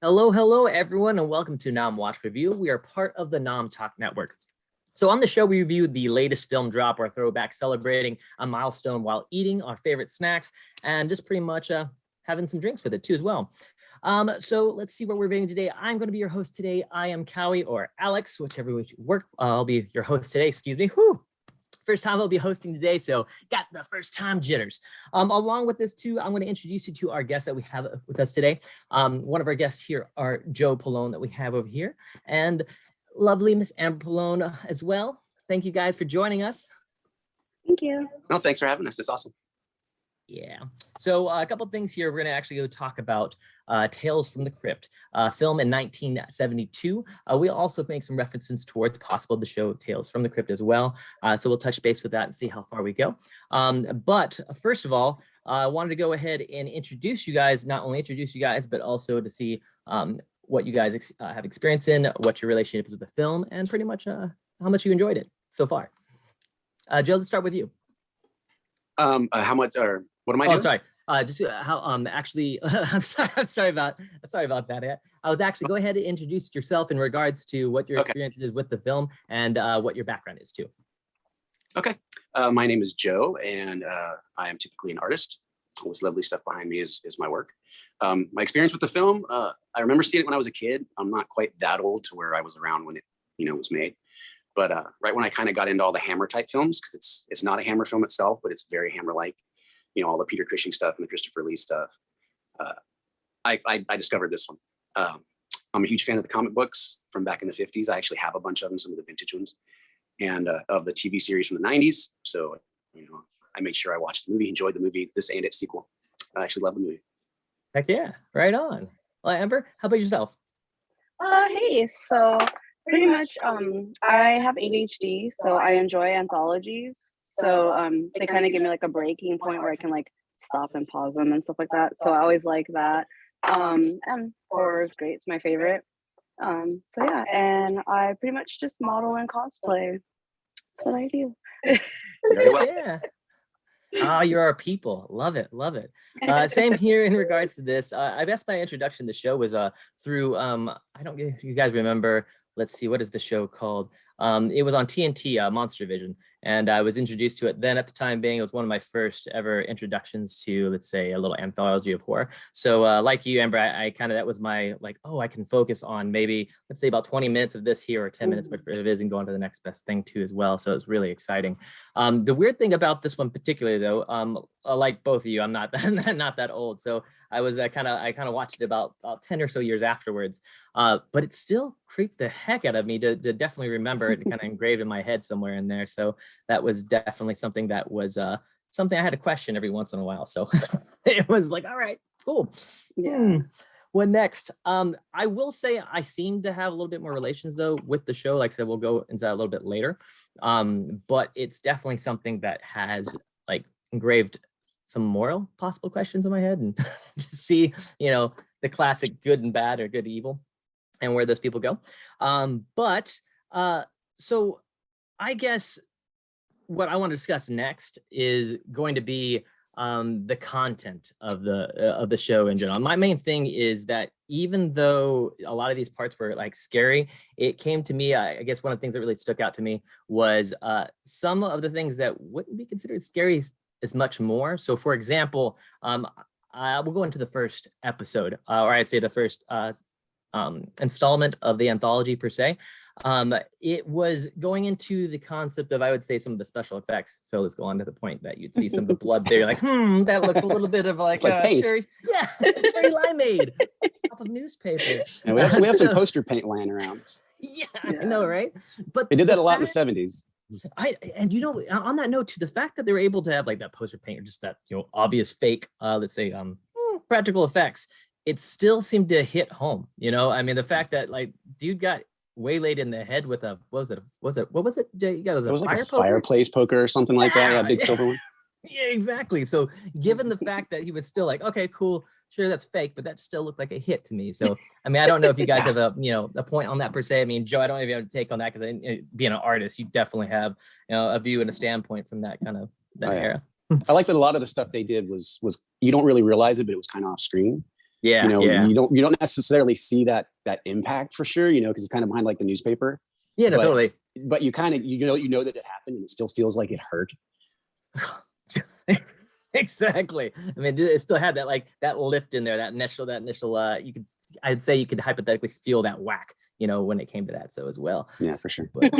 Hello, hello, everyone, and welcome to Nom Watch Review. We are part of the Nom Talk Network. So on the show, we review the latest film drop or throwback, celebrating a milestone while eating our favorite snacks and just pretty much having some drinks with it too as well. So let's see what we're reviewing today. I'm going to be your host today. I am Cowie or Alex, whichever way you work. I'll be your host today. Excuse me. Whew. First time I'll be hosting today, so got the first time jitters. Along with this too, I'm going to introduce you to our guests that we have with us today. One of our guests here are Joe Palone that we have over here, and lovely Miss Amber Palone as well. Thank you guys for joining us. Thank you. No, thanks for having us. It's awesome. Yeah. So a couple things here. We're going to actually go talk about Tales from the Crypt, film in 1972. We'll also make some references towards possible the show Tales from the Crypt as well. So we'll touch base with that and see how far we go. But first of all, I wanted to go ahead and introduce you guys, not only introduce you guys, but also to see what you guys have experience in, what your relationship is with the film, and pretty much how much you enjoyed it so far. Joe, let's start with you. How much, or what am I doing? Oh, sorry. Just how actually I'm sorry about that. I was actually go ahead and introduce yourself in regards to what your experience is with the film and what your background is too. Okay. My name is Joe, and I am typically an artist. All this lovely stuff behind me is my work. My experience with the film, I remember seeing it when I was a kid. I'm not quite that old to where I was around when it was made. But right when I kind of got into all the Hammer type films, because it's not a Hammer film itself, but it's very Hammer-like, all the Peter Cushing stuff and the Christopher Lee stuff. I discovered this one. I'm a huge fan of the comic books from back in the 50s. I actually have a bunch of them, some of the vintage ones, and of the TV series from the 90s. So, I made sure I watched the movie, enjoyed the movie, this and its sequel. I actually love the movie. Heck yeah, right on. Well, Amber, how about yourself? Hey, so pretty much I have ADHD, so I enjoy anthologies. So they kind of give me like a breaking point where I can like stop and pause them and stuff like that. So I always like that. And horror is great. It's my favorite. So yeah, and I pretty much just model and cosplay. That's what I do. Very well. Yeah. Ah, you're our people. Love it. Love it. Same here in regards to this. I guess my introduction to the show was through, I don't know if you guys remember, let's see, what is the show called? It was on TNT, Monster Vision, and I was introduced to it then. At the time being, it was one of my first ever introductions to, let's say, a little anthology of horror. So like you, Amber, I kind of, that was my, like, oh, I can focus on maybe, let's say about 20 minutes of this here or 10 minutes, whatever it is, and go on to the next best thing too as well. So it's really exciting. The weird thing about this one particularly though, like both of you, I'm not that old. So I was I kind of watched it about 10 or so years afterwards, but it still creeped the heck out of me to definitely remember it, kind of engraved in my head somewhere in there. So that was definitely something that was something I had to question every once in a while. So it was like, all right, cool. Yeah. What next? I will say I seem to have a little bit more relations though with the show. Like I said, we'll go into that a little bit later. But it's definitely something that has like engraved some moral possible questions in my head, and to see, the classic good and bad or good and evil and where those people go. So I guess what I want to discuss next is going to be the content of the show in general. My main thing is that even though a lot of these parts were like scary, it came to me, I guess one of the things that really stuck out to me was some of the things that wouldn't be considered scary is much more. So for example, we'll go into the first episode, or I'd say the first installment of the anthology per se. It was going into the concept of, I would say, some of the special effects. So let's go on to the point that you'd see some of the blood there. You're like, that looks a little bit of like cherry limeade off of newspaper. And we have some poster paint lying around. Yeah, I know, right? But they did that a lot in the 70s. On that note, to the fact that they were able to have like that poster paint or just that obvious fake, let's say practical effects, it still seemed to hit home. I mean, the fact that like dude got waylaid in the head with a what was it? You got it was like a fireplace poker or something like that. A big silver one. Yeah, exactly. So given the fact that he was still like, okay, cool, sure, that's fake, but that still looked like a hit to me. So, I mean, I don't know if you guys have a point on that per se. I mean, Joe, I don't know if you have a take on that, because being an artist, you definitely have, a view and a standpoint from that kind of era. I like that a lot of the stuff they did was you don't really realize it, but it was kind of off screen. Yeah, You know, yeah. you don't necessarily see that impact for sure, you know, because it's kind of behind like the newspaper. Yeah, no, But- totally. But you kind of you know that it happened, and it still feels like it hurt. Exactly. I mean, it still had that like that lift in there, that initial I'd say you could hypothetically feel that whack, you know, when it came to that. So as well. Yeah, for sure. But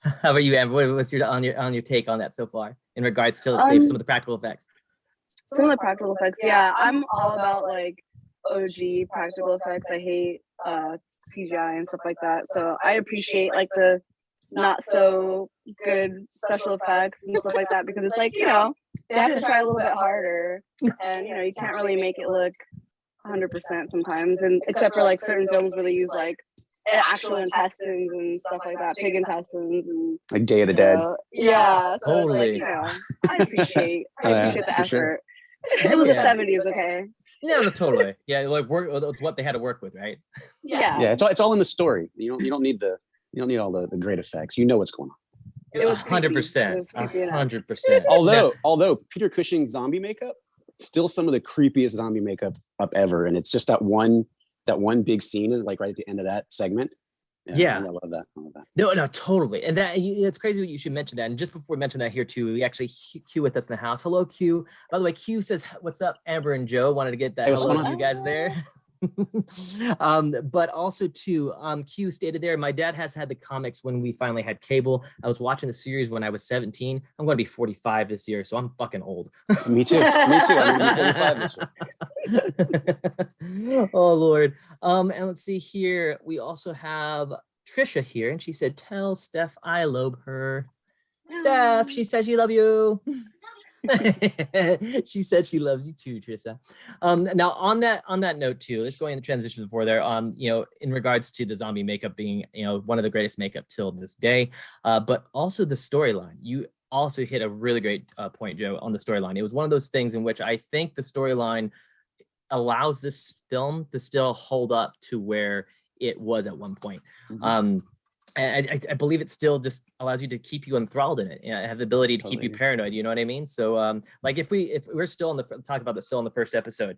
how about you, Amber? What's your on your take on that so far in regards to, let's say, some of the practical effects? Some of the practical effects, yeah, I'm all about like OG practical effects. I hate CGI and stuff like that. So I appreciate like the not so good special effects and stuff like that, because it's like, you know, they have to try a little bit harder, and you know, you can't really make it look 100% sometimes, and except for like certain films where they use like actual intestines and stuff like that, pig intestines and Like Day of the Dead. yeah, so it's like, Totally. you know, I appreciate the for sure. effort. It was Yeah. the 70s, okay? Yeah, no, totally. Yeah, like it's what they had to work with, right? Yeah. Yeah, it's all in the story. You don't need all the great effects. You know what's going on. It was 100%. creepy enough. 100%. Although Peter Cushing's zombie makeup, still some of the creepiest zombie makeup up ever, and it's just that one big scene, like right at the end of that segment. Yeah. I love that. No, totally. And that it's crazy you should mention that. And just before we mention that here too, we actually Q with us in the house. Hello, Q. By the way, Q says, "What's up, Amber and Joe?" Wanted to get that Hey, what's hello going to you guys there. But also too, Q stated there, my dad has had the comics when we finally had cable. I was watching the series when I was 17. I'm going to be 45 this year, so I'm fucking old. Me too. I'm gonna be 45 this year. Oh Lord. And let's see here. We also have Trisha here, and she said, "Tell Steph I love her." Steph, she says she love you. She said she loves you too, Trisha. Now on that note too, let's go in the transition before there. You know, in regards to the zombie makeup being, you know, one of the greatest makeup till this day, but also the storyline. You also hit a really great point, Joe, on the storyline. It was one of those things in which I think the storyline allows this film to still hold up to where it was at one point. Mhm. And I believe it still just allows you to keep you enthralled in it. You know, have the ability to keep you Totally. paranoid. You know what I mean? So, like if we're still talking about still in the first episode,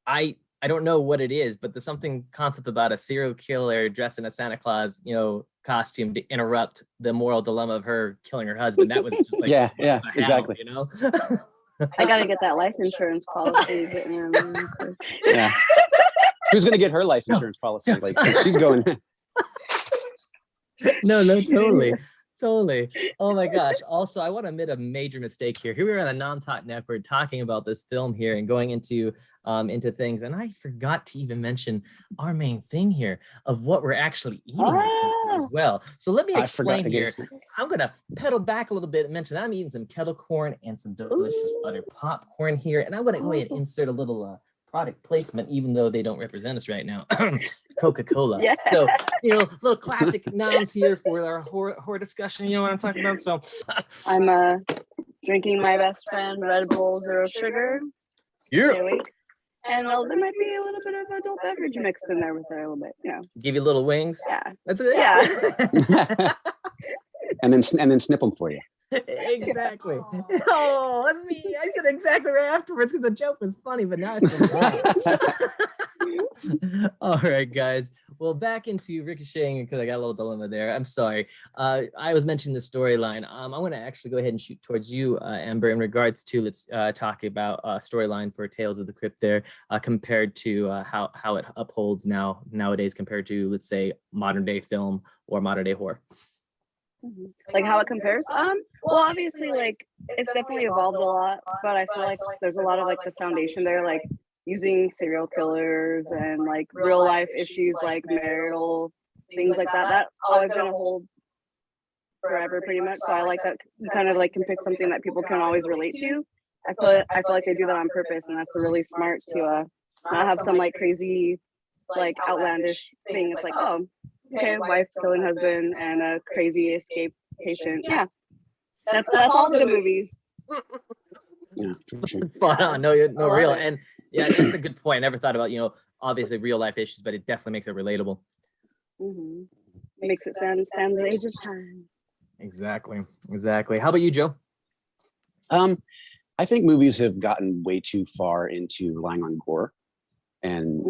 I don't know what it is, but there's something concept about a serial killer dressed in a Santa Claus, you know, costume to interrupt the moral dilemma of her killing her husband. That was just like, Yeah, what the hell, exactly. you know. I gotta get that life insurance policy. Yeah. Who's gonna get her life insurance policy? Like she's going. No, totally. Oh my gosh. Also, I want to admit a major mistake here. Here we are on the Non-Tot Network talking about this film here and going into things, and I forgot to even mention our main thing here of what we're actually eating as well. So let me I forgot explain to get here. a snack. I'm gonna pedal back a little bit and mention that I'm eating some kettle corn and some delicious butter popcorn here, and I'm gonna go ahead and insert a little product placement, even though they don't represent us right now. Coca-Cola. Yeah. So, you know, little classic nouns here for our horror discussion. You know what I'm talking about? So I'm drinking my best friend Red Bull Zero Sugar. Yeah. Stay awake. And there might be a little bit of adult beverage mixed in there with it a little bit, you know. give you little wings. Yeah. That's it. Yeah. and then snip them for you. Exactly. Oh, that's me. I said exactly right afterwards because the joke was funny, but now I forgot. All right, guys. Well, back into ricocheting because I got a little dilemma there. I'm sorry. I was mentioning the storyline. I'm going to actually go ahead and shoot towards you, Amber, in regards to let's talk about storyline for Tales of the Crypt there, compared to how it upholds nowadays compared to, let's say, modern day film or modern day horror. Like how it compares? Well, obviously, like it's definitely evolved a lot, but I feel like there's a lot of like the foundation there, like using serial killers and like real life issues like marital things like that. That's always gonna hold forever, pretty much. So I like that you kind of like can pick something that people can always relate to. I feel like they do that on purpose, and that's really smart to not have some like crazy, like outlandish thing. It's like, oh, okay, wife killing husband and a crazy escape patient. Yeah, that's all good movies. Yeah, for sure. Spot on. No, real. it. And yeah, that's a good point. I never thought about, you know, obviously real life issues, but it definitely makes it relatable. Mm-hmm. It makes it stand the age of time. Exactly. How about you, Joe? I think movies have gotten way too far into relying on gore. and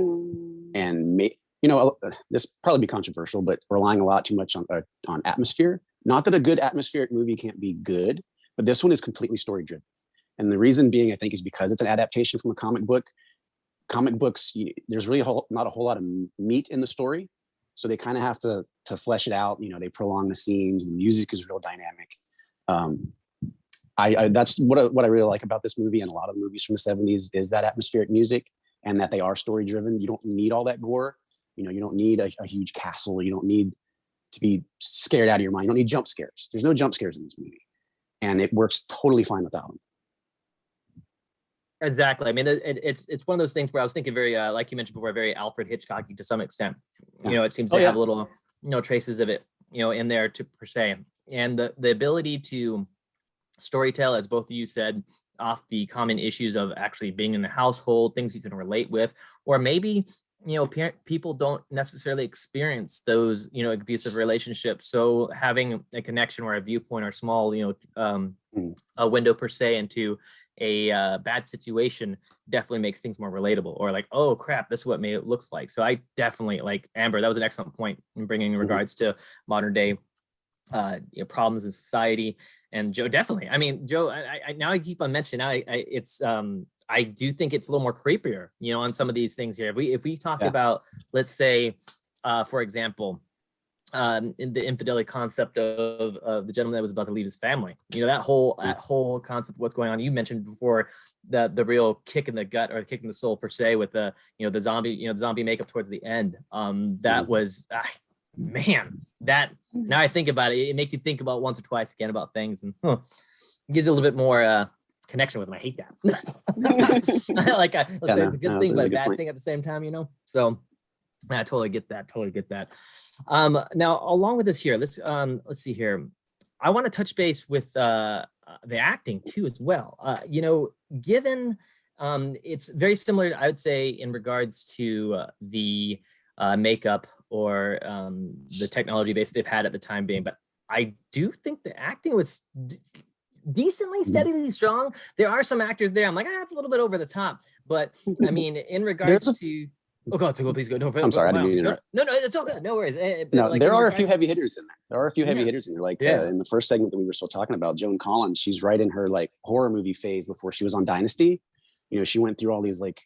Mm. this probably be controversial, but relying a lot too much on atmosphere. Not that a good atmospheric movie can't be good, but this one is completely story driven. And the reason being, I think, is because it's an adaptation from a comic book. Comic books, there's really not a whole lot of meat in the story, so they kind of have to flesh it out. They prolong the scenes. The music is real dynamic. That's what I really like about this movie and a lot of the movies from the 70s is that atmospheric music and that they are story driven. You don't need all that gore. You don't need a huge castle. You don't need to be scared out of your mind. You don't need jump scares. There's no jump scares in this movie, and it works totally fine without them. Exactly. I mean, it's one of those things where I was thinking very, like you mentioned before, very Alfred Hitchcocky to some extent. It seems to have a little, traces of it, in there per se. And the ability to storytell, as both of you said, off the common issues of actually being in the household, things you can relate with, or maybe, people don't necessarily experience those, abusive relationships. So having a connection or a viewpoint or small, a window per se into a bad situation definitely makes things more relatable, or like, oh crap, this is what it looks like. So I definitely, like Amber, that was an excellent point in bringing in regards to modern day problems in society. And Joe, definitely. I mean, Joe, I now I keep on mentioning, I do think it's a little more creepier, on some of these things here. If we talk about, let's say, for example, in the infidelity concept of the gentleman that was about to leave his family, that whole concept of what's going on. You mentioned before that the real kick in the gut or kick in the soul per se with the the zombie makeup towards the end. That was man, that now I think about it, it makes you think about once or twice again about things, and gives you a little bit more connection with them. I hate that. Like let's say it's a good thing but a bad thing at the same time, so I totally get that. Now along with this here, let's see here. I want to touch base with the acting too as well. Given it's very similar, I would say, in regards to the makeup or the technology base they've had at the time being, but I do think the acting was decently steadily strong. There are some actors there I'm like, it's a little bit over the top, but I mean, in regards to please go. No, I'm sorry, I didn't mean to interrupt. No, it's all good. No worries. No, like, there are a few heavy hitters in there. Like in the first segment that we were still talking about, Joan Collins, she's right in her like horror movie phase before she was on Dynasty. She went through all these like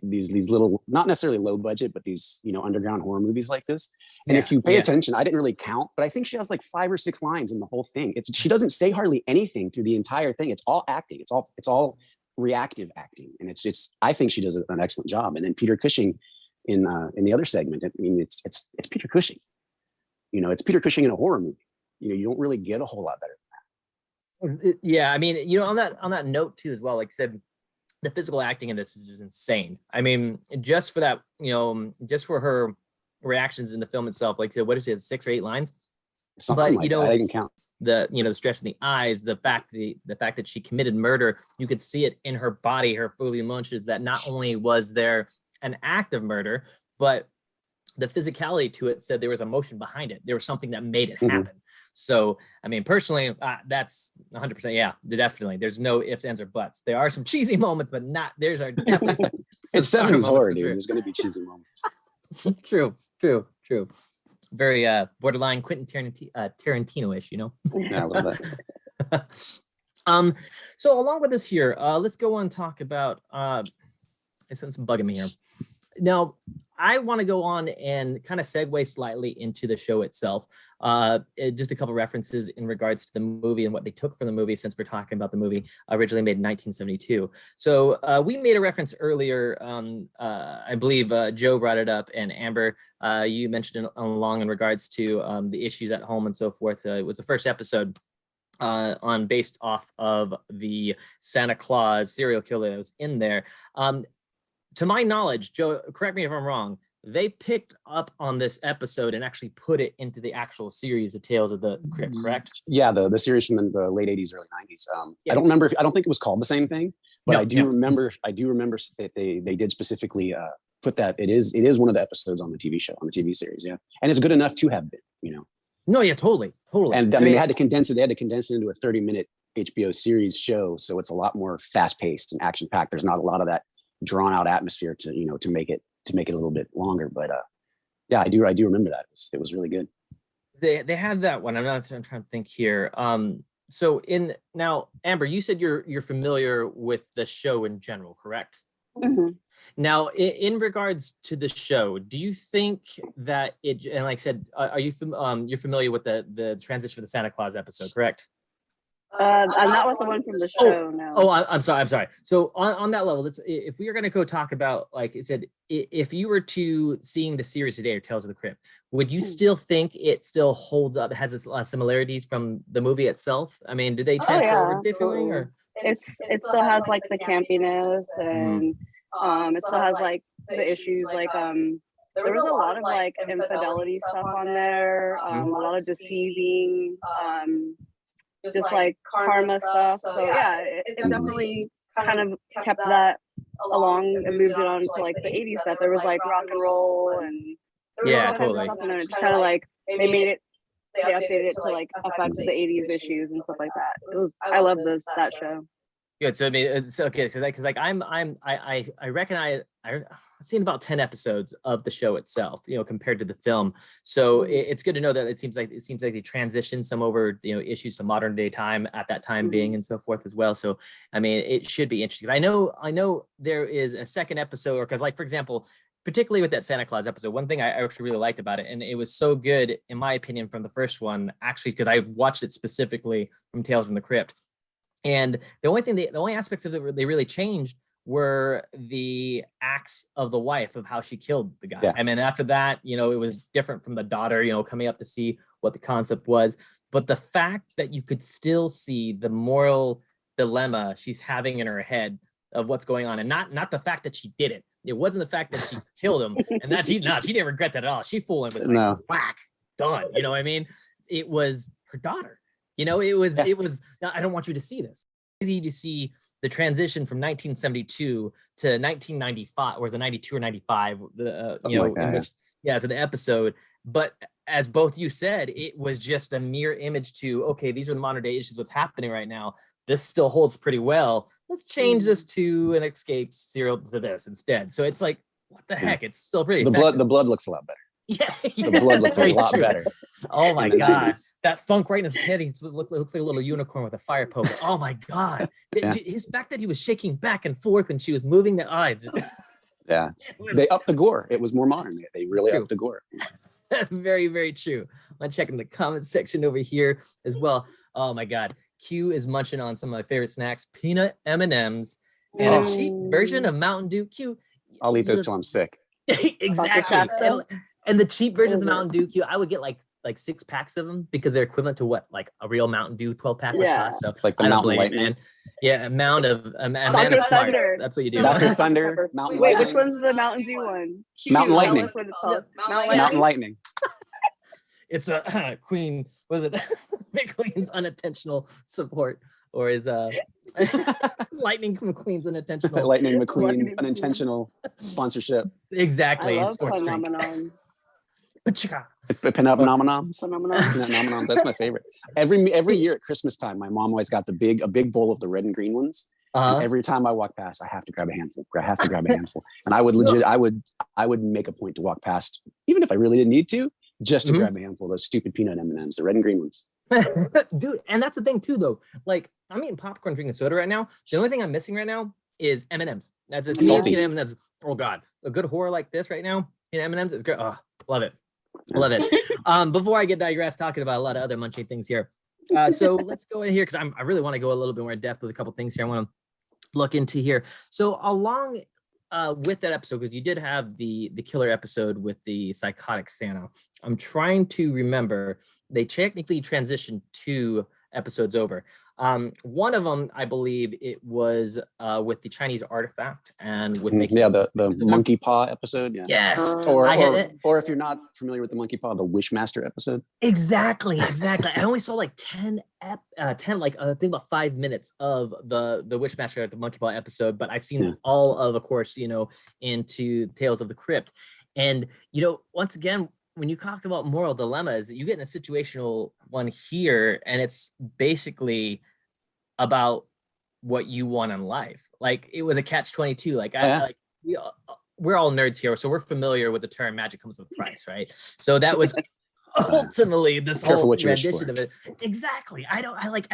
these little, not necessarily low budget, but these underground horror movies like this. And if you pay attention, I didn't really count, but I think she has like 5 or 6 lines in the whole thing. She doesn't say hardly anything through the entire thing. It's all acting. It's all reactive acting, and it's I think she does an excellent job. And then Peter Cushing in the other segment, I mean, it's Peter Cushing. It's Peter Cushing in a horror movie. You don't really get a whole lot better than that. Yeah, I mean, on that note too as well, like I said, the physical acting in this is just insane. I mean, just for that, just for her reactions in the film itself, like what is it, 6 or 8 lines? Something like that. I can count. The the stress in the eyes, the fact that she committed murder, you could see it in her body, her fully emotions, that not only was there an act of murder, but the physicality to it said there was emotion behind it. There was something that made it happen. So, I mean, personally, that's 100%. Yeah, definitely. There's no ifs, ands, or buts. There are some cheesy moments, but there's definitely some it's 70s horror, dude. There's going to be cheesy moments. True. Very borderline Quentin Tarantino-ish, Yeah, I love that. So along with this here, let's go on and talk about it's bugging me here. Now, I want to go on and kind of segue slightly into the show itself. Just a couple references in regards to the movie and what they took from the movie, since we're talking about the movie originally made in 1972. So we made a reference earlier. I believe Joe brought it up, and Amber, you mentioned it along in regards to the issues at home and so forth. It was the first episode based off of the Santa Claus serial killer that was in there. To my knowledge, Joe, correct me if I'm wrong, they picked up on this episode and actually put it into the actual series of Tales of the Crypt, correct? Yeah, the series from the late 80s, early 90s. I don't remember. I don't think it was called the same thing, but I do remember that they did specifically put that it is one of the episodes on the TV show, on the TV series. Yeah, and it's good enough to have been, No, yeah, totally. And I mean, they had to condense it. They had to condense it into a 30-minute HBO series show, so it's a lot more fast-paced and action-packed. There's not a lot of that drawn out atmosphere to, to make it a little bit longer. But yeah, I do remember that. It was really good. They had that one. I'm trying to think here. So now, Amber, you said you're familiar with the show in general, correct? Mm-hmm. Now, in regards to the show, do you think that it, and like I said, are you you're familiar with the transition for the Santa Claus episode, correct? I'm not with the one from the show. No. Oh, I'm sorry. So on that level, if we are going to go talk about, like I said, if you were to seeing the series today or Tales of the Crypt, would you still think it still holds up, has its similarities from the movie itself? I mean, did they transfer over differently, or it still has like the campiness, and it still has like the issues, like there was a lot of like infidelity stuff on there, a lot of deceiving, just like karma stuff. So yeah, it definitely kind of kept that along and moved it on to like the 80s stuff. There was like rock and roll, and there was all kinds of stuff in there. It just kind of like they updated it to like affect the 80s issues and stuff like that. I love that show. Good. So I mean, it's okay. So because like I reckon I've seen about 10 episodes of the show itself, compared to the film. So it's good to know that it seems like they transitioned some over, issues to modern day time at that time being and so forth as well. So I mean, it should be interesting. I know there is a second episode, or because like, for example, particularly with that Santa Claus episode, one thing I actually really liked about it, and it was so good in my opinion from the first one, actually, because I watched it specifically from Tales from the Crypt. And the only aspects of it they really changed were the acts of the wife, of how she killed the guy. Yeah. I mean, after that, it was different from the daughter, coming up to see what the concept was. But the fact that you could still see the moral dilemma she's having in her head of what's going on, and not the fact that she did it. It wasn't the fact that she killed him, and that she didn't regret that at all. She full and was like, whack, done. You know what I mean? It was her daughter. It was, I don't want you to see this. It's easy to see the transition from 1972 to 1995, or was it 92 or 95, to the episode. But as both you said, it was just a mirror image to, okay, these are the modern day issues, what's happening right now. This still holds pretty well. Let's change this to an escape serial to this instead. So it's like, what the heck? It's still pretty effective. The blood looks a lot better. Yeah, the blood looks a lot better. Oh my god, that funk right in his head. He looks like a little unicorn with a fire poker. Oh my god, his fact that he was shaking back and forth when she was moving the eye. Yeah, they upped the gore. It was more modern. They really upped the gore. Very, very true. I'm checking the comment section over here as well. Oh my god, Q is munching on some of my favorite snacks: peanut M&Ms and a cheap version of Mountain Dew. Q, I'll eat those till I'm sick. Exactly. And the cheap version of the Mountain Dew, I would get like 6 packs of them, because they're equivalent to what, like a real Mountain Dew 12-pack would cost. So like the Mountain Lightning, man. Yeah, a mound of smarts. That's what you do. Dr. Thunder, Mountain Wait, Lightning. which one's the Mountain Dew one? Mountain Lightning. That's what it's called. Mountain Lightning. It's a Queen. Was it McQueen's unintentional support, or is Lightning McQueen's unintentional? Lightning McQueen's unintentional sponsorship. Exactly. I love sports drink. Phenomenons. That's my favorite. Every year at Christmas time, my mom always got a big bowl of the red and green ones. And every time I walk past, I have to grab a handful. And I would make a point to walk past, even if I really didn't need to, just to grab a handful of those stupid peanut M&Ms, the red and green ones. Dude, and that's the thing too, though. Like, I'm eating popcorn, drinking soda right now. The only thing I'm missing right now is M&Ms. That's a salty M&Ms. Oh god, a good horror like this right now in M&Ms is great. Oh, love it. Before I digress talking about a lot of other munching things here, so let's go in here, because I really want to go a little bit more in depth with a couple things here I want to look into here. So along with that episode, because you did have the killer episode with the psychotic Santa, I'm trying to remember, they technically transitioned 2 episodes over. One of them, I believe it was with the Chinese artifact, and with making the monkey paw episode. Yeah. Yes. Or if you're not familiar with the monkey paw, the Wishmaster episode. Exactly. I only saw like 10 I think about 5 minutes of the Wishmaster, the monkey paw episode, but I've seen all of course, into Tales of the Crypt. And once again, when you talked about moral dilemmas, you get in a situational one here, and it's basically about what you want in life. Like it was a catch-22. Like Yeah. like we're all nerds here, so we're familiar with the term magic comes with a price, right? So that was ultimately this Careful whole what you wish rendition for. of it. Exactly. And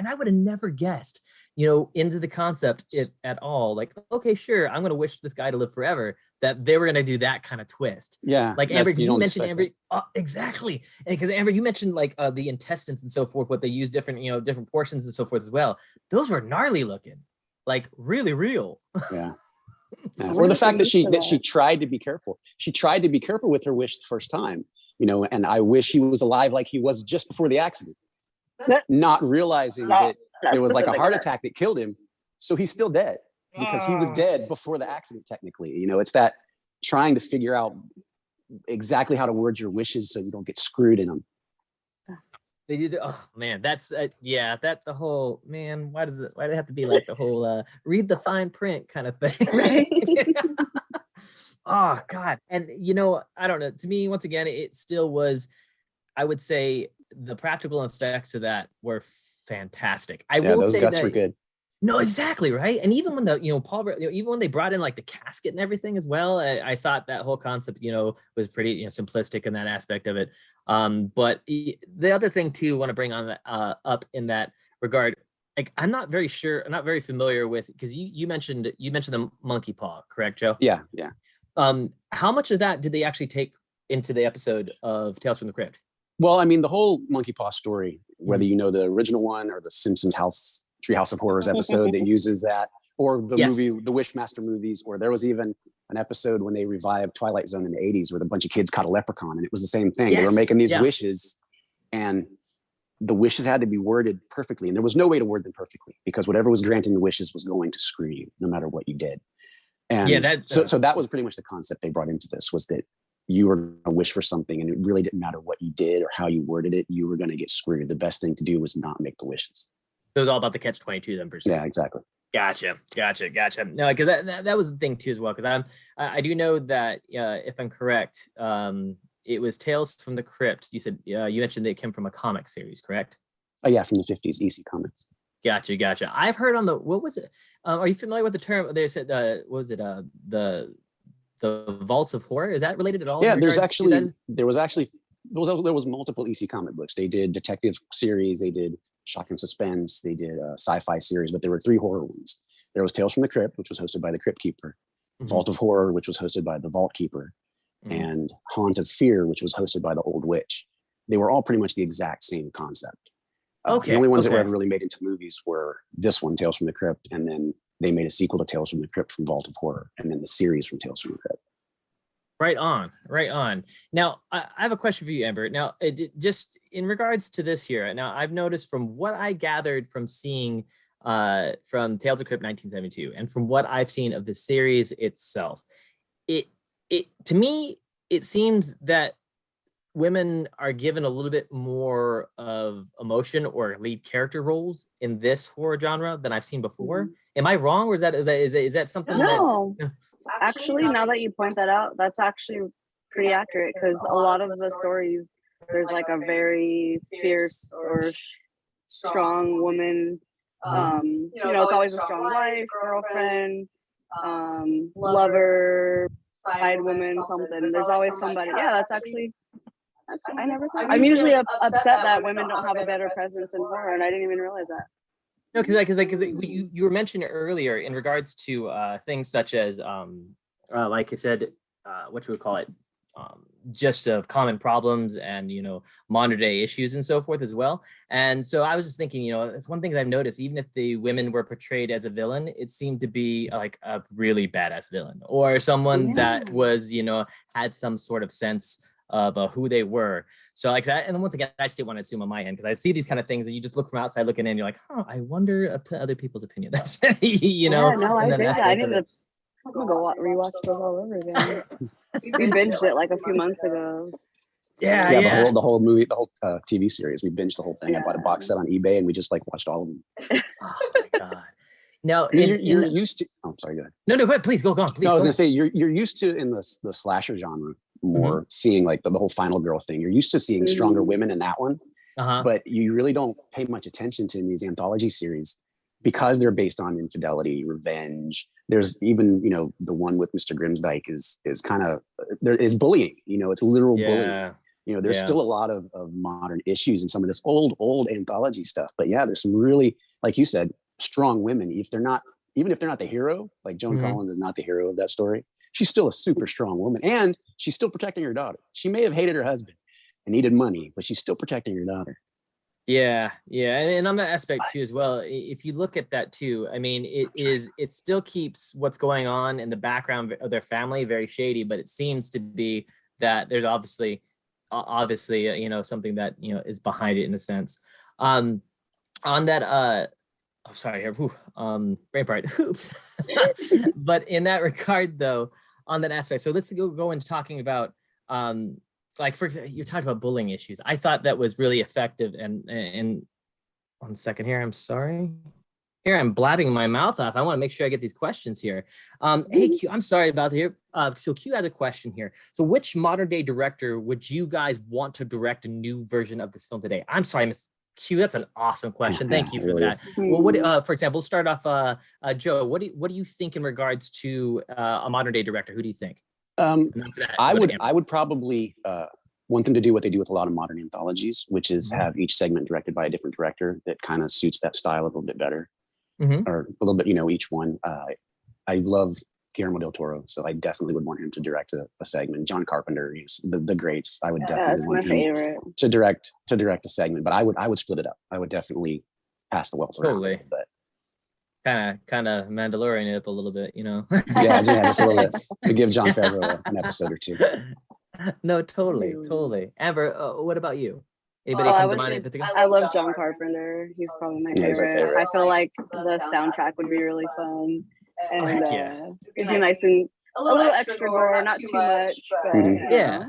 I would have never guessed, into the concept at all. Like, okay, sure, I'm gonna wish this guy to live forever, that they were gonna do that kind of twist. Yeah. Like Amber, because you don't mentioned expect Amber, exactly. And because Amber, you mentioned like the intestines and so forth, what they use different, different portions and so forth as well. Those were gnarly looking, like really real. Yeah. I Or wonder the if fact they that she used to tried to be careful. She tried to be careful with her wish the first time, and I wish he was alive like he was just before the accident, not realizing that there was like a heart attack that killed him. So he's still dead because he was dead before the accident, technically. It's that trying to figure out exactly how to word your wishes so you don't get screwed in them. They did. Oh man, that's that the whole man. Why did it have to be like the whole read the fine print kind of thing? Right. Oh God. And I don't know. To me, once again, it still was, I would say the practical effects of that were fantastic. I will those say guts that were good. no, exactly right. And even when even when they brought in like the casket and everything as well, I thought that whole concept, was pretty simplistic in that aspect of it. But the other thing too, want to bring on up in that regard, like I'm not very familiar with, because you mentioned the monkey paw, correct, Joe? Yeah. How much of that did they actually take into the episode of Tales from the Crypt? Well, I mean, the whole monkey paw story, whether you know the original one or the Simpsons Treehouse of Horrors episode that uses that, or the movie, the Wishmaster movies, or there was even an episode when they revived Twilight Zone in the 80s where a bunch of kids caught a leprechaun, and it was the same thing. They were making these wishes, and the wishes had to be worded perfectly, and there was no way to word them perfectly because whatever was granting the wishes was going to screw you no matter what you did. And so that was pretty much the concept they brought into this, was that you were going to wish for something and it really didn't matter what you did or how you worded it, you were going to get screwed. The best thing to do was not make the wishes. It was all about the catch-22 then, per se. Yeah, exactly. Gotcha. No, because that was the thing too as well. Because I do know that if I'm correct, it was Tales from the Crypt. You said you mentioned they came from a comic series, correct? Oh yeah, from the 50s, EC Comics. Gotcha. I've heard on what was it? Are you familiar with the term? They said what was it? The Vaults of Horror. Is that related at all? Yeah, there was multiple EC comic books. They did detective series. They did shock and suspense. They did a sci-fi series, but there were 3 horror ones. There was Tales from the Crypt, which was hosted by the Crypt Keeper, Vault of Horror, which was hosted by the Vault Keeper, and Haunt of Fear, which was hosted by the Old Witch. They were all pretty much the exact same concept. The only ones that were ever really made into movies were this one, Tales from the Crypt, and then they made a sequel to Tales from the Crypt from Vault of Horror, and then the series from Tales from the Crypt. Right on. Now, I have a question for you, Amber. Now, just in regards to this here, now I've noticed from what I gathered from seeing from Tales of Crypt 1972, and from what I've seen of the series itself, it to me, it seems that women are given a little bit more of emotion or lead character roles in this horror genre than I've seen before. Am I wrong, or is that something No. that? Actually, now that you point that out, that's actually pretty accurate, because a lot of the stories, there's like a very fierce or strong woman. It's always a strong wife, girlfriend, lover, side woman, something. There's always somebody. Yeah, that's actually. I never thought. I'm usually upset that women don't have a better presence in horror, and I didn't even realize that. No, because you were mentioning earlier in regards to things such as like I said, what you would call it, just of common problems and modern day issues and so forth as well. And so I was just thinking, it's one thing that I've noticed, even if the women were portrayed as a villain, it seemed to be like a really badass villain or someone that was had some sort of sense of who they were. So like that, and then once again, I just didn't want to assume on my end, because I see these kind of things and you just look from outside looking in, you're like, I wonder other people's opinion. That's Yeah, no, I did that. I need to. I'm gonna go rewatch those all over again. We binged it like a few months ago. Yeah. The whole movie, the whole TV series. We binged the whole thing. I bought a box set on eBay, and we just watched all of them. Oh my God. Now you're used to. Oh, sorry. Go ahead. No, go ahead. Please go on. Please. No, I was gonna say you're used to in the slasher genre more seeing like the whole final girl thing. You're used to seeing stronger women in that one, but you really don't pay much attention to in these anthology series because they're based on infidelity, revenge. There's even, you know, the one with Mr. Grimsdyke is kind of, there is bullying, you know, it's literal bullying. You know, there's still a lot of modern issues in some of this old anthology stuff. But yeah, there's some really, like you said, strong women. Even if they're not the hero, like Joan Collins is not the hero of that story, she's still a super strong woman, and she's still protecting her daughter. She may have hated her husband and needed money, but she's still protecting her daughter. Yeah, and on that aspect too as well, if you look at that too, I mean, it still keeps what's going on in the background of their family very shady, but it seems to be that there's obviously you know, something that, you know, is behind it in a sense. On that oh sorry, brain fart, oops. But in that regard though, on that aspect, so let's go into talking about like, for example, you're talking about bullying issues. I thought that was really effective. And 1 second here, I'm sorry. Here, I'm blabbing my mouth off. I want to make sure I get these questions here. Hey, Q, I'm sorry about here. So Q has a question here. So which modern day director would you guys want to direct a new version of this film today? I'm sorry, Miss Q, that's an awesome question. Thank you for really that. is. Well, what, for example, we'll start off, Joe, what do you think in regards to a modern day director? Who do you think? I would probably want them to do what they do with a lot of modern anthologies, which is have each segment directed by a different director that kind of suits that style a little bit better, or a little bit, you know, each one. I love Guillermo del Toro, so I definitely would want him to direct a segment. John Carpenter, the greats. I would definitely want him to direct a segment, but I would split it up. I would definitely pass the wealth around a little bit. Kind of Mandalorian it a little bit, you know. yeah, just a little bit to give Jon Favreau an episode or two. No, totally. Amber, what about you? Anybody comes to mind in particular? I love John Carpenter. He's probably my favorite. I feel like the soundtrack would be really fun, and it'd be nice and a little extra gore, not too much, but yeah,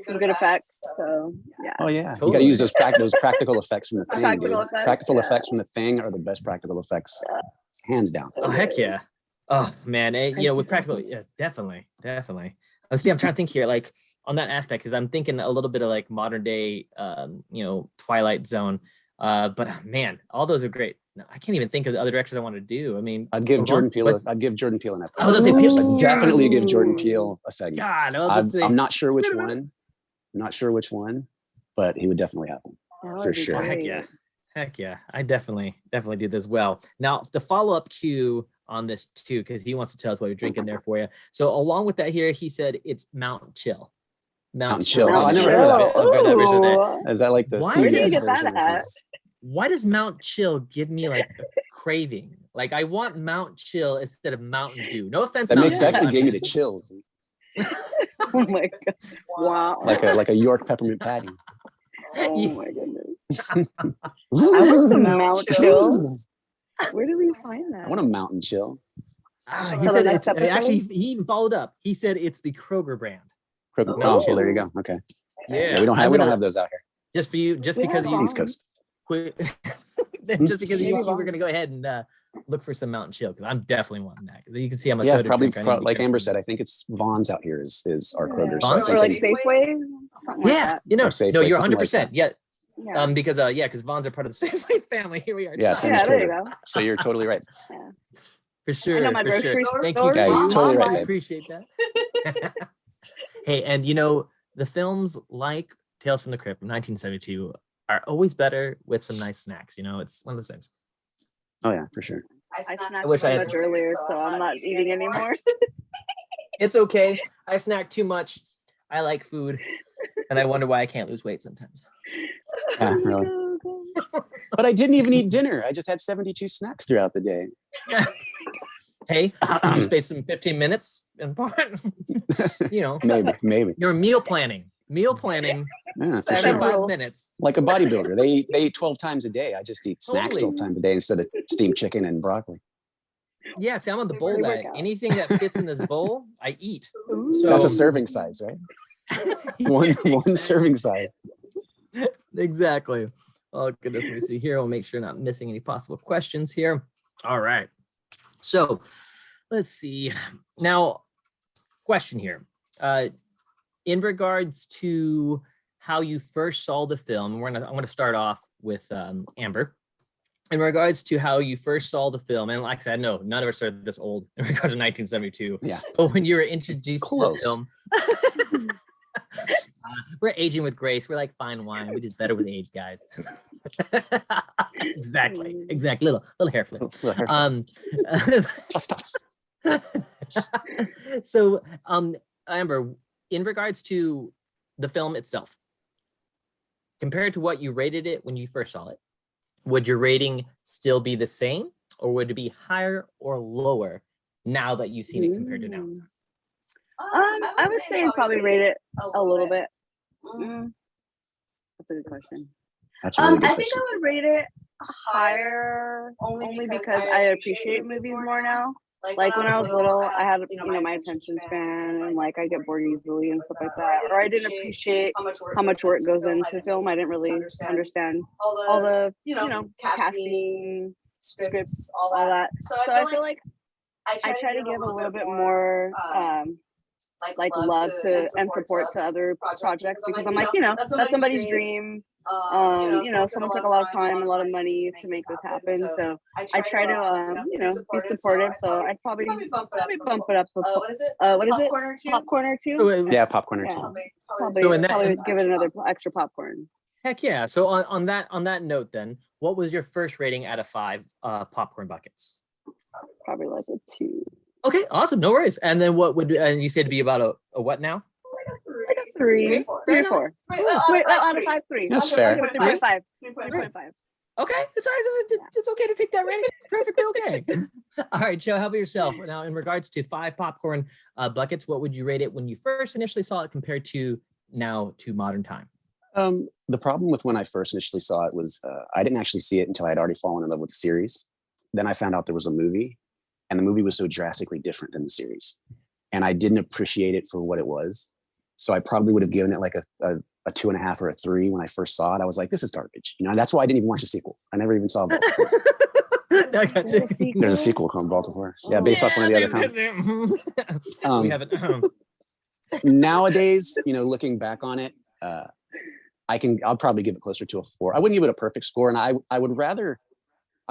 some good effects. So yeah. Oh yeah, you got to use those practical effects from the Thing. Practical effects from the Thing are the best practical effects, hands down. Oh heck yeah! Oh man, you know, with practical, yeah, definitely. Let's see, I'm trying to think here, like on that aspect, because I'm thinking a little bit of like modern day, you know, Twilight Zone. But man, all those are great. No, I can't even think of the other directors I want to do. I mean, I'd give Jordan Peele an episode. I was gonna say Peele. Definitely give Jordan Peele a segment. God, I'm not sure which one. But he would definitely have one for sure. Heck yeah. I definitely do this well. Now, the follow-up cue on this too, because he wants to tell us what you're drinking there for you. So along with that here, he said it's Mount Chill. Mount Chill. Oh, I never heard that version of that. Is that like the where did you get that at? Why does Mount Chill give me like a craving? Like I want Mount Chill instead of Mountain Dew. No offense. That actually gave me the chills. Oh my god! Wow. Like a York peppermint patty. Oh my goodness. I want some Mount Chill. Where did we find that? I want a Mountain Chill. He said actually, he even followed up. He said it's the Kroger brand. Oh, there you go. Okay. Yeah, we don't have those out here. Just for you, because of you, East Coast. Just because you were going to go ahead and look for some Mountain Chill, because I'm definitely wanting that. Because you can see I'm a soda drinker. Like Amber said, I think it's Vaughn's out here is our Kroger. Vaughn's or like Safeway. Yeah, you know, no, you're 100%. Yeah. Because Vaughn's are part of the Safeway family. Here we are. Yeah, there you go. So you're totally right. Yeah. For sure. I know my grocery store. Thank you. Yeah, you're totally right. I appreciate that. Hey, and you know, the films like Tales from the Crypt from 1972 are always better with some nice snacks. You know, it's one of those things. Oh yeah, for sure. I snacked so much earlier, so I'm not eating anymore. It's okay. I snack too much. I like food, and I wonder why I can't lose weight sometimes. Yeah, really. But I didn't even eat dinner. I just had 72 snacks throughout the day. Hey, you space some 15 minutes and you know, maybe you're meal planning. Yeah, 75 minutes. Like a bodybuilder, they eat 12 times a day. I just eat snacks 12 times a day instead of steamed chicken and broccoli. Yeah, see, I'm on the bowl diet. Anything that fits in this bowl, I eat. So that's a serving size, right? one serving size. Exactly. Oh goodness, let me see here. We'll make sure not missing any possible questions here. All right. So let's see. Now, question here. In regards to how you first saw the film, I'm going to start off with Amber. in regards to how you first saw the film, and like I said, no, none of us are this old in regards to 1972. Yeah. But when you were introduced to the Close. film, we're aging with grace. We're like fine wine. We just better with age, guys. Exactly. Little hair flip. Toss. So, Amber, in regards to the film itself, compared to what you rated it when you first saw it, would your rating still be the same, or would it be higher or lower now that you've seen it compared to now? I would say I'd probably rate it a little bit. That's a good question. That's a really good I think question. I would rate it higher only because I appreciate movies more now. Like when I was little, I had my attention span, and like I get bored easily and stuff like that. Or I didn't appreciate how much work goes into film. I didn't really understand all the casting, scripts, all that. So I feel like I try to give a little bit more like love to and support to other projects, because I'm like, that's somebody's dream. Someone took a lot of time, a lot of money to make this happen. So I try to, be supportive. So I'd probably bump it up. What is it? Popcorn or two? Yeah, popcorn or Yeah. two. Probably give it another extra popcorn. Heck yeah. So on that note, then, what was your first rating out of 5 popcorn buckets? Probably like a 2. Okay, awesome. No worries. And then what would, and you said to be about a what now? Like a 3 or 4. Wait, out of 5, 3. That's fair. 3.5. 3.5. Okay, it's okay to take that rating. Perfectly okay. All right, Joe, how about yourself? Now, in regards to 5 popcorn buckets, what would you rate it when you first initially saw it compared to now to modern time? The problem with when I first initially saw it was I didn't actually see it until I had already fallen in love with the series. Then I found out there was a movie, and the movie was so drastically different than the series, and I didn't appreciate it for what it was. So I probably would have given it like a 2.5 or a 3 when I first saw it. I was like, this is garbage. And that's why I didn't even watch the sequel. I never even saw Baltimore. There's a sequel called Baltimore. Yeah, based off one of the other comics. We haven't. Nowadays, looking back on it, I'll probably give it closer to a 4. I wouldn't give it a perfect score. And I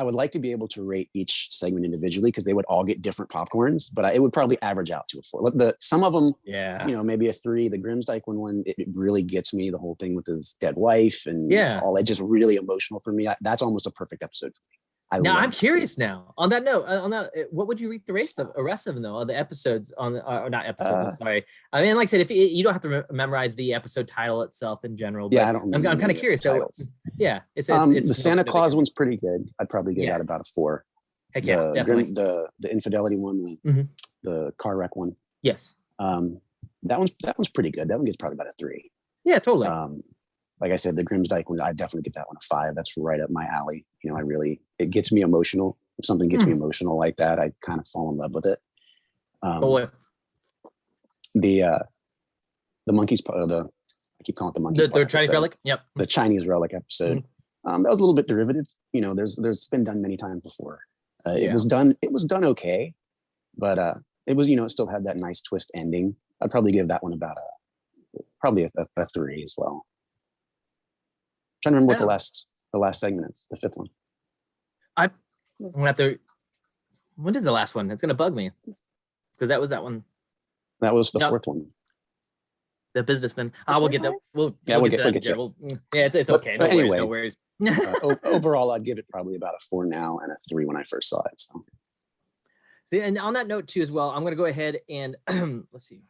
would like to be able to rate each segment individually, because they would all get different popcorns, but it would probably average out to a 4. Some of them, maybe a 3. The Grimsdyke one, it really gets me. The whole thing with his dead wife and all, it's just really emotional for me. That's almost a perfect episode for me. I'm curious now. On that note, what would you rate the rest of them, though, of the episodes or not episodes? I'm sorry. I mean, like I said, if you don't have to memorize the episode title itself in general. But I don't. I'm kind of curious. So, it's the Santa Claus one's pretty good. I'd probably give that about a 4. Heck yeah, definitely. The infidelity one, the car wreck one. Yes. That one's pretty good. That one gets probably about a 3. Yeah, totally. Like I said, the Grimsdyke one, I definitely give that one a 5. That's right up my alley. It gets me emotional. If something gets me emotional like that, I kind of fall in love with it. The monkeys, I keep calling it the monkeys. The Chinese relic. Yep. The Chinese relic episode. That was a little bit derivative. There's been done many times before. It was done okay, but it was, it still had that nice twist ending. I'd probably give that one about probably a 3 as well. I'm trying to remember what the last segment is, the 5th one. I'm gonna have to. When is the last one? It's gonna bug me, because that was that one. That was the 4th one. The businessman. We'll get that. We'll get that. It's okay. But anyway, no worries. Overall, I'd give it probably about a 4 now and a 3 when I first saw it. So. See, and on that note too, as well, I'm gonna go ahead and let's see.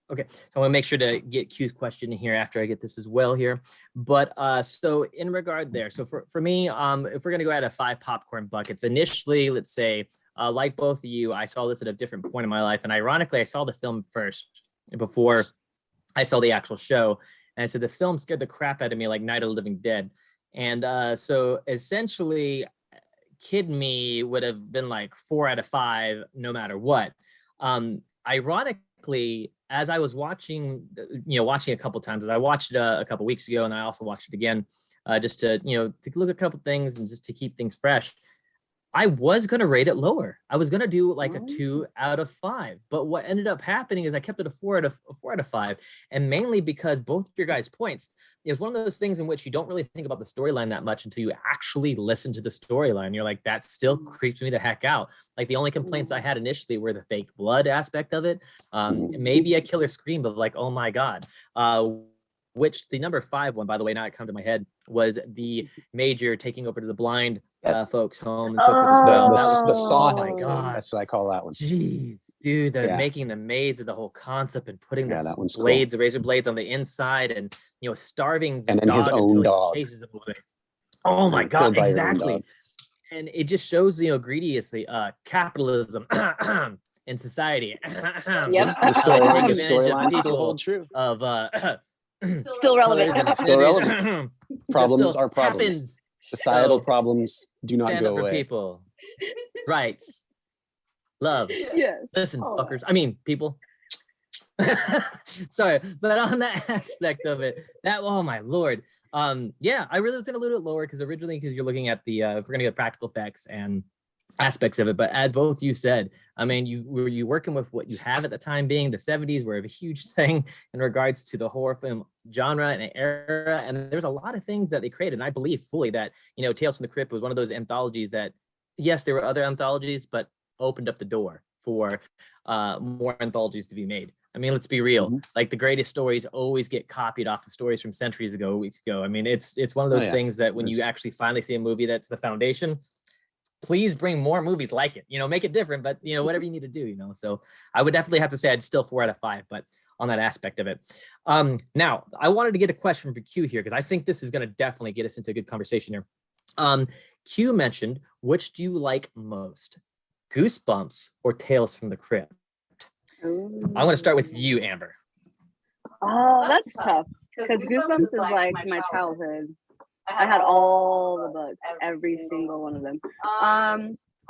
Okay, so I want to make sure to get Q's question in here after I get this as well here. But so in regard there, so for me, if we're going to go out of 5 popcorn buckets, initially, let's say, like both of you, I saw this at a different point in my life. And ironically, I saw the film first before I saw the actual show. And I said, the film scared the crap out of me like Night of the Living Dead. And so essentially, kid me would have been like 4 out of 5, no matter what. Ironically, as I was watching a couple times, I watched it a couple weeks ago, and I also watched it again just to look at a couple things and just to keep things fresh. I was going to rate it lower. I was going to do like a 2 out of 5. But what ended up happening is I kept it a 4 out of 5. And mainly because both of your guys' points is one of those things in which you don't really think about the storyline that much until you actually listen to the storyline. You're like, that still creeps me the heck out. Like the only complaints I had initially were the fake blood aspect of it. Maybe a killer scream of like, oh my God. Which the number 5 one, by the way, now it come to my head, was the major taking over to the blind folks home and so forth as well. The saw. Oh my God. That's what I call that one. Jeez, dude, making the maids of the whole concept and putting the blades, the razor blades on the inside and, you know, starving the and then dog his own until dog he chases him away. Oh my God, exactly. And it just shows, you know, grievously capitalism in society. The storyline still hold true. Of still relevant. Still relevant. Problems are problems. Happens. Societal problems do not go up for away. People. Rights. Love. Yes. Listen, fuckers. I mean, people. Sorry, but on that aspect of it, that, oh my Lord. Yeah, I really was going to load it lower because originally, because you're looking at the, if we're going to get practical effects and aspects of it, but as both you said, I mean, you were working with what you have at the time being the 70s were a huge thing in regards to the horror film genre and era, and there's a lot of things that they created, and I believe fully that, you know, Tales from the Crypt was one of those anthologies that, yes, there were other anthologies, but opened up the door for more anthologies to be made. I mean, let's be real. Like the greatest stories always get copied off of stories from centuries ago, weeks ago. I mean, it's one of those things that when you actually finally see a movie that's the foundation, please bring more movies like it, you know, make it different, but, you know, whatever you need to do, you know. So I would definitely have to say I'd still 4 out of 5, but on that aspect of it. Now, I wanted to get a question from Q here because I think this is going to definitely get us into a good conversation here. Q mentioned, which do you like most, Goosebumps or Tales from the Crypt? I want to start with you, Amber. Oh, that's tough because Goosebumps is like my childhood. I had all the books, every single one of them.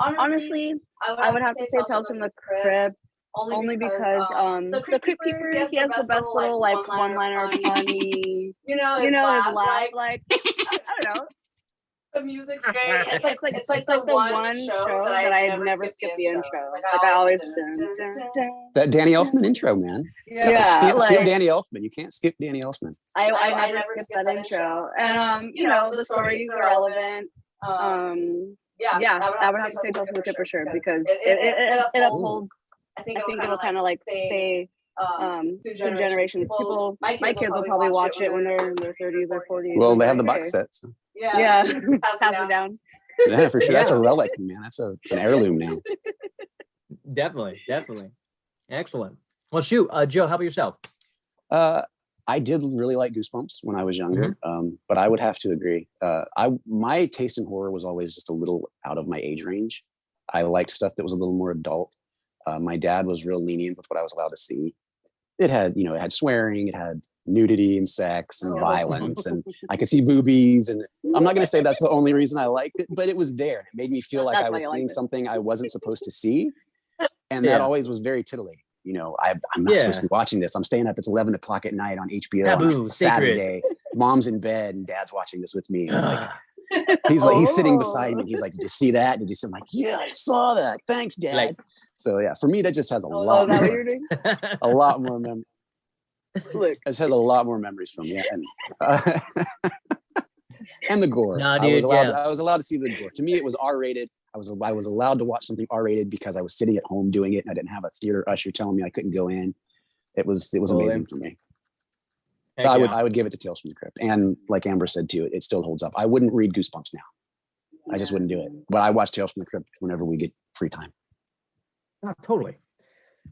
Honestly, I would have to say Tales from the Crypt, only because the Crypt Keeper, he has the best little like one-liner funny, you know, his laugh, like I don't know. The music's great. It's like the one show that I never skip the intro. Like I always that Danny Elfman intro, man. Yeah, you can't skip Danny Elfman. You can't skip Danny Elfman. I never skip that intro. And you know, the stories are relevant. Yeah, I would have to say Tales from the Crypt for sure because it upholds. I think it'll kind of like stay through generations. People, my kids will probably watch it when they're in their 30s or 40s. Well, they have the box sets. So. Yeah. Pass it down. Yeah, for sure. That's a relic, man. That's an heirloom now. Definitely. Excellent. Well, shoot, Joe, how about yourself? I did really like Goosebumps when I was younger, but I would have to agree. My taste in horror was always just a little out of my age range. I liked stuff that was a little more adult. My dad was real lenient with what I was allowed to see. It had swearing, it had nudity and sex and violence, and I could see boobies. And I'm not going to say that's the only reason I liked it, but it was there. It made me feel like I was seeing something I wasn't supposed to see. And that always was very titillating. You know, I'm not supposed to be watching this. I'm staying up. It's 11 o'clock at night on HBO on Saturday. Mom's in bed and dad's watching this with me. Like, he's sitting beside me. He's like, "Did you see that?" Did you see? I'm like, "Yeah, I saw that. Thanks, Dad." Like, so yeah, for me, that just has a lot more, a lot more memories. It just has a lot more memories from me, and the gore. No, dude, I was allowed to see the gore. To me, it was R-rated. I was allowed to watch something R-rated because I was sitting at home doing it, and I didn't have a theater usher telling me I couldn't go in. It was amazing for me. So I would give it to Tales from the Crypt, and like Amber said too, it still holds up. I wouldn't read Goosebumps now. I just wouldn't do it. But I watch Tales from the Crypt whenever we get free time. Oh, totally.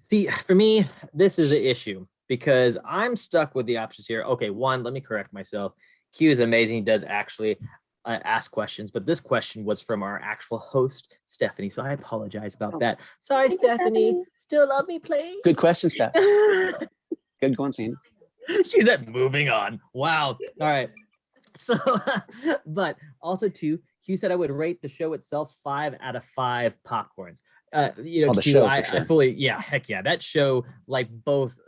See, for me, this is the issue because I'm stuck with the options here. Okay, one, let me correct myself. Q is amazing. He does actually ask questions, but this question was from our actual host, Stephanie. So I apologize about that. Sorry, Stephanie. Still love me, please. Good question, Steph. Good going, Sandy. She said, moving on. Wow. All right. So, but also too, Q said I would rate the show itself 5 out of 5 popcorns. You know, the Q, show, I for sure. fully, heck yeah. That show, like both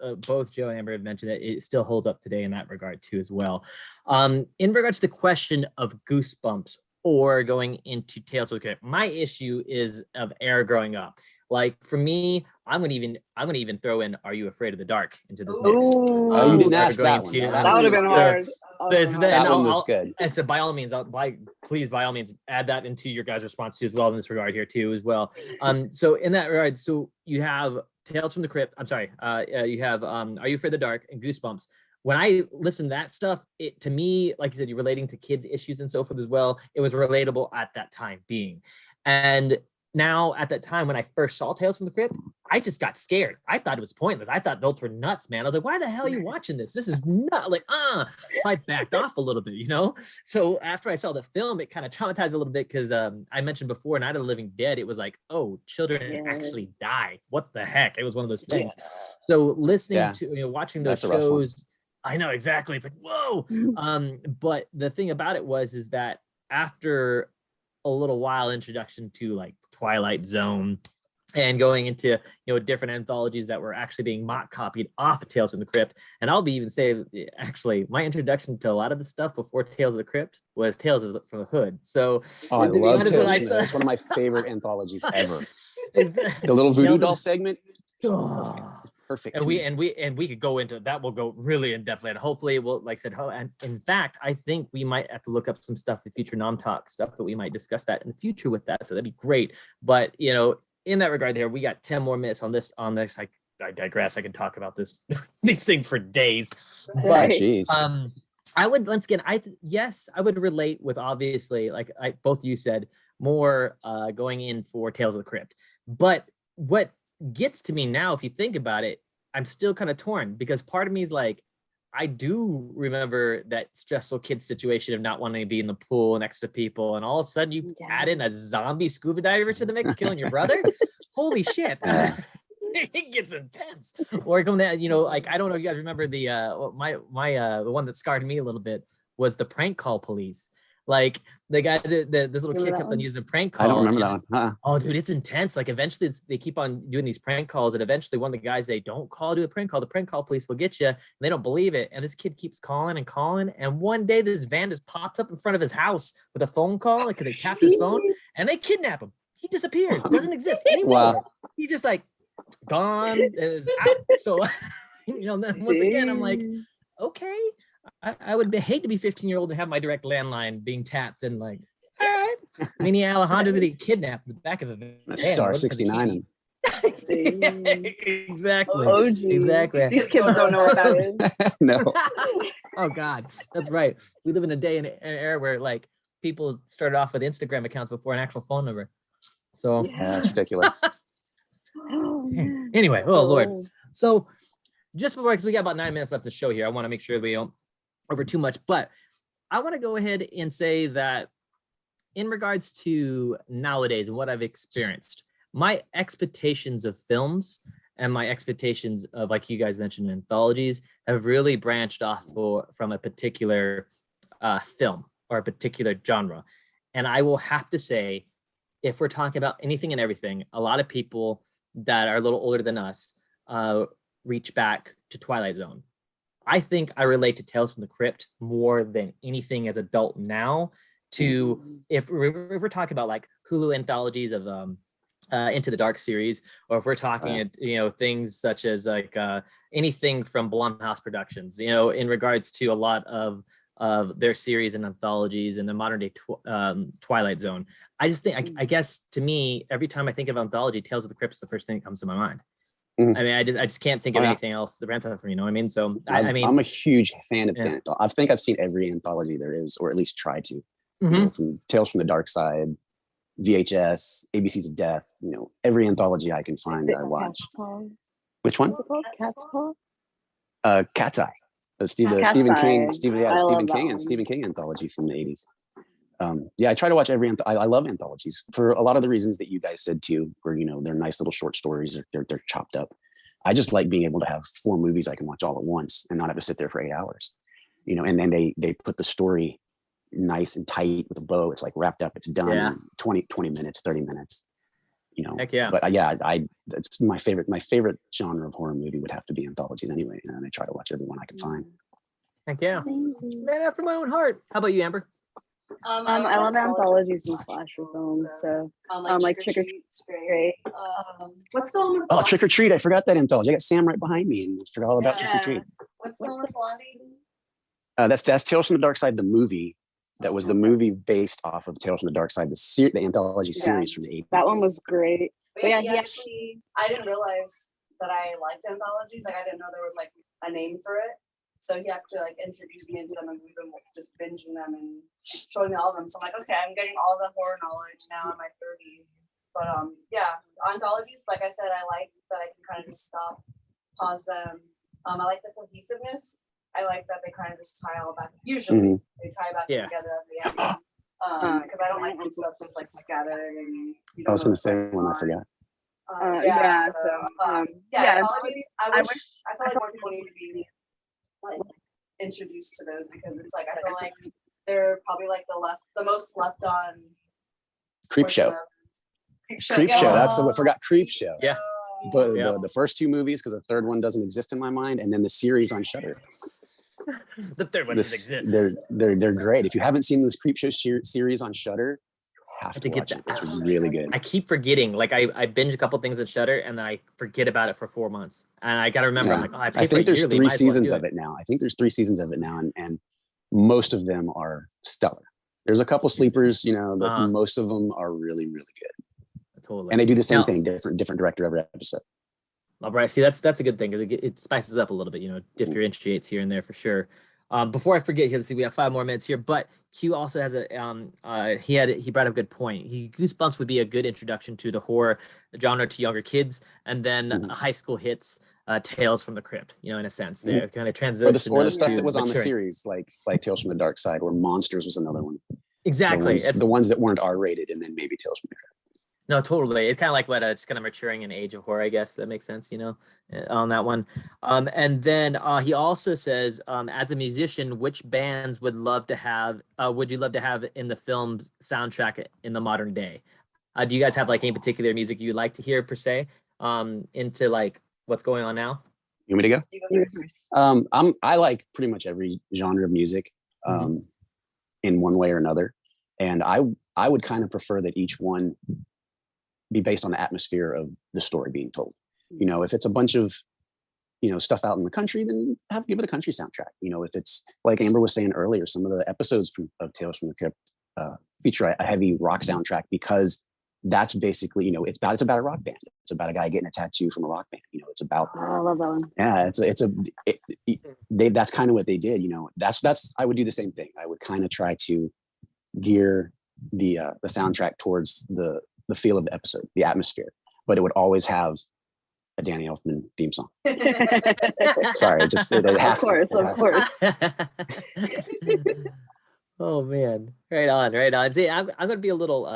Joe and Amber had mentioned, that it still holds up today in that regard too as well. In regards to the question of Goosebumps or going into Tales of the Crypt. My issue is of era growing up. Like for me, I'm gonna even throw in Are You Afraid of the Dark into this mix. Oh, you didn't or ask going that one. to- That would have been so- hard. That one was good. And so by all means, please by all means add that into your guys' response too as well in this regard here too as well. So in that regard, so you have Tales from the Crypt. I'm sorry, you have Are You Afraid of the Dark and Goosebumps. When I listen to that stuff, it to me, like you said, you're relating to kids' issues and so forth as well. It was relatable at that time being. And now at that time when I first saw Tales from the Crypt, I just got scared. I thought it was pointless. I thought adults were nuts, man. I was like, why the hell are you watching this? This is not like, So I backed off a little bit, you know? So after I saw the film, it kind of traumatized a little bit because I mentioned before, Night of the Living Dead, it was like, oh, children actually die. What the heck? It was one of those things. Yeah. So listening to, watching those shows, I know exactly. It's like, whoa. But the thing about it is that after a little while introduction to like Twilight Zone and going into different anthologies that were actually being mock copied off of Tales from the Crypt, and I'll be even say actually my introduction to a lot of the stuff before Tales of the Crypt was Tales from the Hood. So I love Tales from the Hood. It's one of my favorite anthologies ever. The little voodoo doll segment. Perfect. And we could go into that. We'll go really in depth later. Hopefully, we'll like I said. And in fact, I think we might have to look up some stuff in future Nom Talk stuff that we might discuss that in the future with that. So that'd be great. But in that regard, there we got 10 more minutes on this. I digress. I can talk about this these things for days. But I would once again. I would relate with obviously like both you said more going in for Tales of the Crypt. But what gets to me now, if you think about it, I'm still kind of torn because part of me is like, I do remember that stressful kid situation of not wanting to be in the pool next to people, and all of a sudden you add in a zombie scuba diver to the mix, killing your brother. Holy shit. It gets intense. Or come down, like I don't know if you guys remember the the one that scarred me a little bit was the prank call police. Like the guys, this little kid kept on using prank calls. I don't remember that one. Oh, dude, it's intense. Like eventually they keep on doing these prank calls, and eventually one of the guys, they don't do a prank call. The prank call police will get you, and they don't believe it. And this kid keeps calling and calling. And one day this van just pops up in front of his house with a phone call because they tapped his phone and they kidnap him. He disappears. Doesn't exist anymore. Wow. He's just like gone, is out. So, then once again, I'm like, okay, I would hate to be 15-year-old and have my direct landline being tapped and like, all right. I mean, Alejandro's getting kidnapped in the back of the van. Star 69. Exactly. Oh, exactly. These kids don't know what that is. No. Oh God, that's right. We live in a day and an era where like people started off with Instagram accounts before an actual phone number. So that's ridiculous. Anyway, oh Lord. So just before, because we got about 9 minutes left to show here, I want to make sure we don't over too much, but I want to go ahead and say that in regards to nowadays and what I've experienced, my expectations of films and my expectations of, like you guys mentioned, anthologies have really branched off from a particular film or a particular genre. And I will have to say, if we're talking about anything and everything, a lot of people that are a little older than us reach back to Twilight Zone. I think I relate to Tales from the Crypt more than anything as adult now. To if we're talking about like Hulu anthologies of Into the Dark series, or if we're talking things such as like anything from Blumhouse Productions, in regards to a lot of their series and anthologies in the modern day Twilight Zone. I just think I guess to me, every time I think of anthology, Tales of the Crypt is the first thing that comes to my mind. I mean, I just can't think of anything else the brand stuff, you know what I mean? So I'm a huge fan of I think I've seen every anthology there is, or at least tried to. From Tales from the Dark Side, VHS, ABCs of Death, every anthology I can find, I watch. Which one? Cat's Paw? Cat's Eye. Stephen King anthology from the 80s. I try to watch every I love anthologies for a lot of the reasons that you guys said too, where they're nice little short stories, they're chopped up. I just like being able to have 4 movies I can watch all at once and not have to sit there for 8 hours. And then they put the story nice and tight with a bow. It's like wrapped up, it's done in 20 minutes, 30 minutes. Heck yeah. But that's my favorite genre of horror movie would have to be anthologies anyway, and I try to watch every one I can find. Heck yeah. Man after my own heart. How about you, Amber? I love anthologies and slasher films. So like Trick or Treat's great. What's the one with Oh, Trick or Treat! I forgot that anthology. I got Sam right behind me, and forgot all about Trick or Treat. What's the one with Blondie? That's Tales from the Dark Side, the movie. That was the movie based off of Tales from the Dark Side, the anthology series from the 80s. That one was great. But yeah, he actually, I didn't realize that I liked anthologies. Like I didn't know there was like a name for it. So he actually like introduced me into them, and we've been just binging them and showing me all of them. So I'm like, okay, I'm getting all the horror knowledge now in my 30s. But yeah, anthologies, like I said, I like that I can kind of just stop, pause them. I like the cohesiveness. I like that they kind of just tie all back. Usually they tie back together at the end. Because I don't like when stuff just like scattered and I was gonna say one, I forgot. Anthologies, I feel like more people need to be like introduced to those, because it's like I feel like they're probably like the most slept on Creep Show. Creep Show. That's what I forgot. Creep Show. Yeah. But the first two movies, because the third one doesn't exist in my mind, and then the series on Shudder. The third one doesn't exist. They're great. If you haven't seen this Creep Show series on Shudder, have to watch it. It's really good. I keep forgetting. Like I binge a couple things at Shudder, and then I forget about it for 4 months, and I got to remember. I'm like, oh, I think there's 3 seasons of it now. And most of them are stellar. There's a couple sleepers, but most of them are really, really good. Totally. And they do the same thing, different director every episode. All right. See, that's a good thing, because it spices up a little bit, differentiates here and there for sure. Before I forget, let's see, we have 5 more minutes here, but Q also has he brought up a good point. Goosebumps would be a good introduction to the horror genre to younger kids, and then high school hits, Tales from the Crypt, in a sense. They kind of transition. Or the stuff that was on the series, like Tales from the Dark Side, or Monsters was another one. Exactly. The ones that weren't R-rated, and then maybe Tales from the Crypt. No, totally. It's kind of like what just kind of maturing in age of horror, I guess. That makes sense, on that one. And then he also says, as a musician, which bands would you love to have in the film soundtrack in the modern day? Do you guys have like any particular music you'd like to hear per se, into like what's going on now? You want me to go? I like pretty much every genre of music, in one way or another. And I would kind of prefer that each one be based on the atmosphere of the story being told. If it's a bunch of, stuff out in the country, then give it a country soundtrack. If it's like Amber was saying earlier, some of the episodes of Tales from the Crypt feature a heavy rock soundtrack, because that's basically, it's about a rock band. It's about a guy getting a tattoo from a rock band. It's about, I love that one. Yeah, that's kind of what they did. I would do the same thing. I would kind of try to gear the soundtrack towards the feel of the episode, the atmosphere, but it would always have a Danny Elfman theme song. Sorry, it has of course. Oh man, right on. See, I'm going to be a little.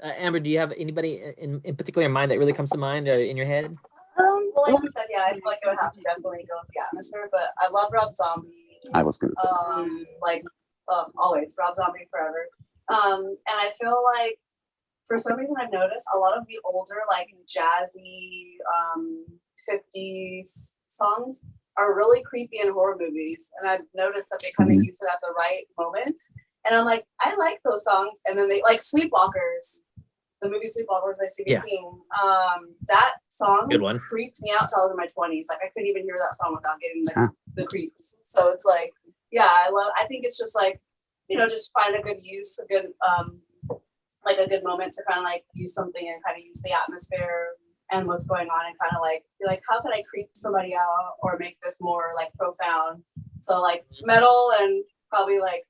Amber, do you have anybody in particular in mind that really comes to mind in your head? Well, like you said, yeah, I feel like it would have to definitely go with the atmosphere. But I love Rob Zombie. I was going to say, always Rob Zombie forever. And I feel like, for some reason, I've noticed a lot of the older, like jazzy 50s songs are really creepy in horror movies. And I've noticed that they kind of use it at the right moments. And I'm like, I like those songs. And then they like Sleepwalkers, the movie Sleepwalkers by Stephen King. That song creeped me out till I was in my 20s. Like I couldn't even hear that song without getting the creeps. So it's like, yeah, I think it's just like, just find a good use, a good moment to kind of like use something and kind of use the atmosphere and what's going on, and kind of like be like, how can I creep somebody out or make this more like profound? So like metal and probably like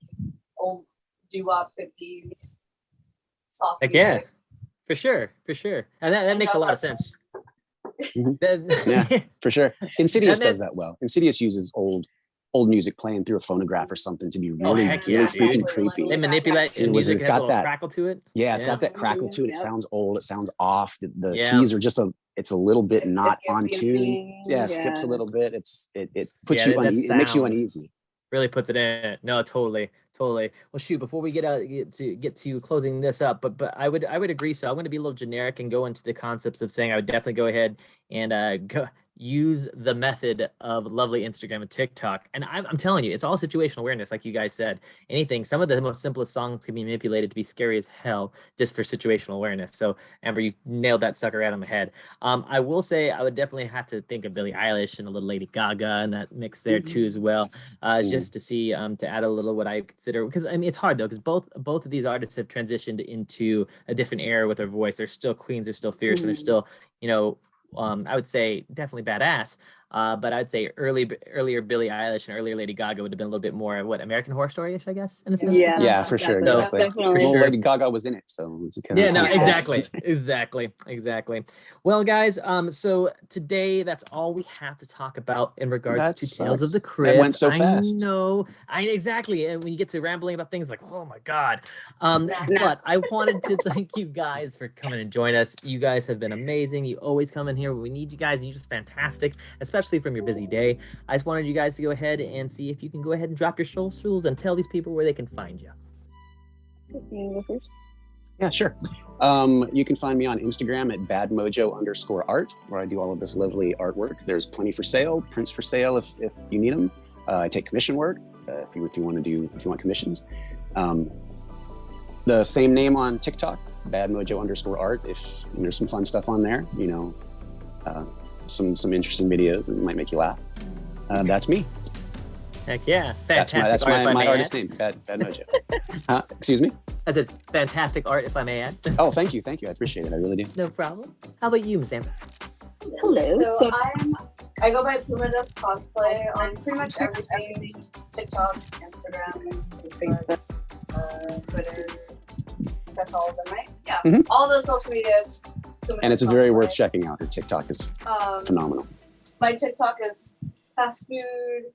old doo-wop 50s soft music. Yeah, for sure. And that makes a lot of sense. Yeah, for sure. Insidious does that well. Insidious uses old music playing through a phonograph or something to be really freaking creepy. They manipulate music. It's got that crackle to it. Yeah, it's got that crackle to it. It sounds old. It sounds off. The keys are just it's a little bit not on tune. Yeah, skips a little bit. It puts you uneasy. It makes you uneasy. Really puts it in. No, totally. Well, shoot. Before we get to closing this up, but I would agree. So I'm going to be a little generic and go into the concepts of saying I would definitely go ahead and use the method of lovely Instagram and TikTok. And I'm telling you, it's all situational awareness, like you guys said. Anything, some of the most simplest songs can be manipulated to be scary as hell just for situational awareness. So Amber, you nailed that sucker right on the head. I will say I would definitely have to think of Billie Eilish and a little Lady Gaga and that mix there too as well, just to see to add a little what I consider, because I mean it's hard though, because both of these artists have transitioned into a different era with their voice. They're still queens, they're still fierce, and they're still, you know, I would say definitely badass. But I'd say earlier Billie Eilish and earlier Lady Gaga would have been a little bit more what American Horror Story-ish, I guess, in a sense. Yeah, for sure, exactly. Definitely. Well, sure. Lady Gaga was in it, so it was kind of No, exactly. Well, guys, so today that's all we have to talk about in regards That to Tales of the sucks. Crypt. It went so fast. I know, exactly. And when you get to rambling about things like, oh my God. But I wanted to thank you guys for coming and join us. You guys have been amazing. You always come in here when we need you guys, and you're just fantastic, especially from your busy day. I just wanted you guys to go ahead and see if you can go ahead and drop your socials and tell these people where they can find you. Yeah, sure. You can find me on Instagram at badmojo_art, where I do all of this lovely artwork. There's plenty for sale, prints for sale if you need them. I take commission work if you want commissions. The same name on TikTok, badmojo_art. If there's some fun stuff on there, you know, some interesting videos that might make you laugh. That's me. Heck yeah. Fantastic. That's my artist name, Bad Mojo. Excuse me? I said fantastic art, if I may add. Oh, thank you. I appreciate it. I really do. No problem. How about you, Miss Amber? Hello. So I go by PumaDoesCosplay on pretty much everything: TikTok, Instagram, Facebook, Twitter. That's all of them, right? Yeah. Mhm. All the social medias. And it's very worth checking out. Her TikTok is phenomenal. My TikTok is fast food,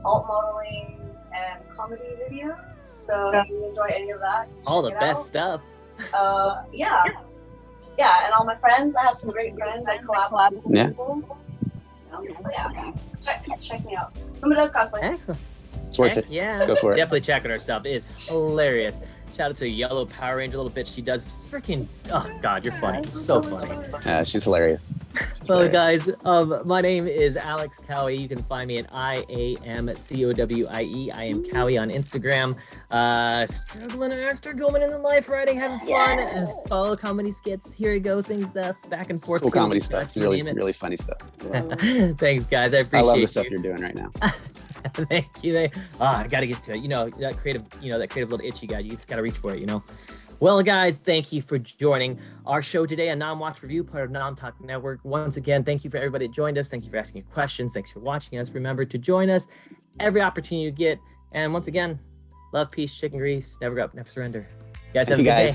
alt modeling, and comedy videos. So if you enjoy any of that, All the check it best out. stuff. Yeah, and all my friends. I have some great friends. I collab with some Yeah. people. Yeah, check me out. PumaDoesCosplay. Excellent. It's worth Heck it. yeah. Go for it. Definitely check out her stuff. It is hilarious. Shout out to Yellow Power Ranger little bitch. She does freaking, oh God, you're funny. So funny. She's hilarious. Well, guys, my name is Alex Cowie. You can find me at IAMCOWIE. I am Cowie on Instagram. Struggling actor, going into life, writing, having fun, and follow comedy skits. Here you go, things that back and forth. Cool comedy Pretty stuff. much, It's you really, name it. really funny stuff. Thanks, guys. I I appreciate love the you. stuff you're doing right now. Thank you. I gotta get to it. You know, that creative little itch you got. You just gotta reach for it, you know. Well, guys, thank you for joining our show today, a Nom Watch review, part of Nom Talk Network. Once again, thank you for everybody that joined us. Thank you for asking questions. Thanks for watching us. Remember to join us every opportunity you get. And once again, love, peace, chicken grease, never go up, never surrender. You guys have a good day.